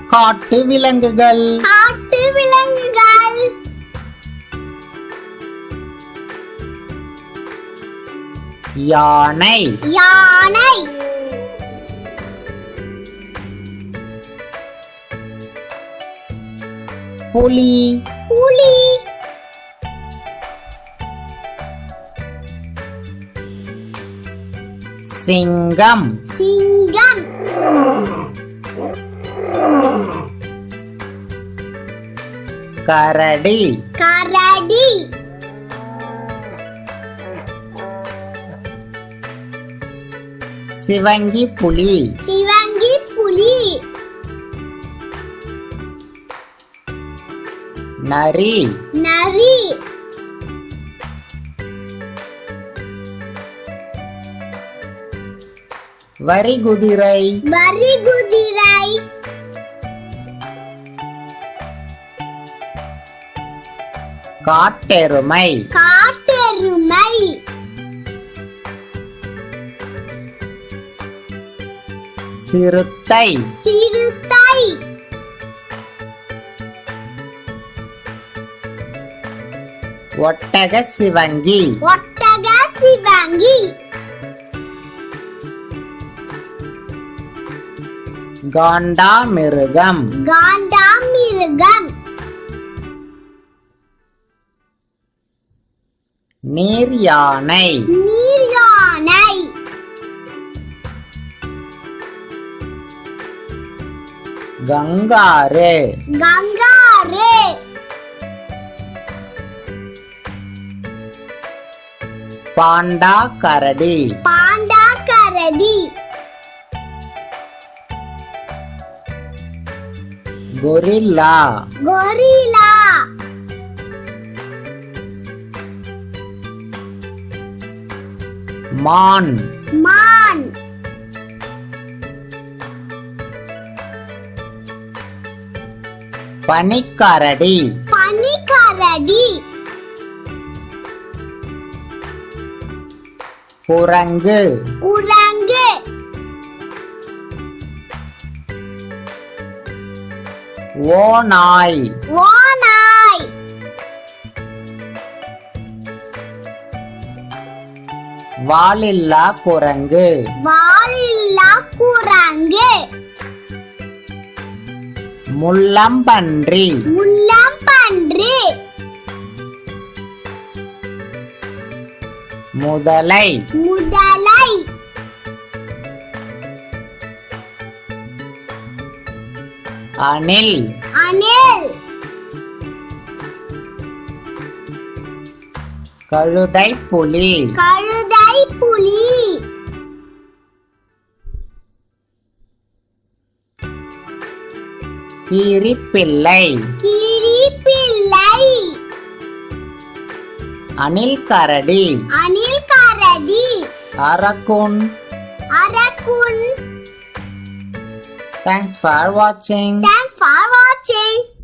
காட்டு விலங்குகள். காட்டு விலங்குகள். யானை. யானை. புலி. புலி. சிங்கம். சிங்கம். கரடி. கரடி. சிவங்கி புலி. சிவங்கி புலி. நரி. நரி. வரிகுதிரை. வரிகுதிரை. காட்டெருமை. காட்டெருமை. சிறுத்தை. சிறுத்தை. ஒட்டக சிவங்கி. ஒட்டக சிவங்கி. காண்டாமிருகம். காண்டாமிருகம். நீர் யானை. நீர் யானை. கங்காரு. கங்காரு. பாண்டா கரடி. பாண்டா கரடி. கொரில்லா. கொரில்லா. மான். மான். பனிக்கரடி. பனிக்கரடி. குரங்கு. குரங்கு. ஓநாய். ஓநாய். வாலில்லா குரங்கு. வாலில்லா குரங்கு. முள்ளம்பன்றி. முள்ளம்பன்றி. முதலை. முதலை. அணில். அணில். கழுதை புலி. கழுதை புலி. கீரிப்பிள்ளை. கீரிப்பிள்ளை. அணில் கரடி. அணில் கரடி. அரக்குன். அரக்குன். Thanks for watching. Thanks for watching.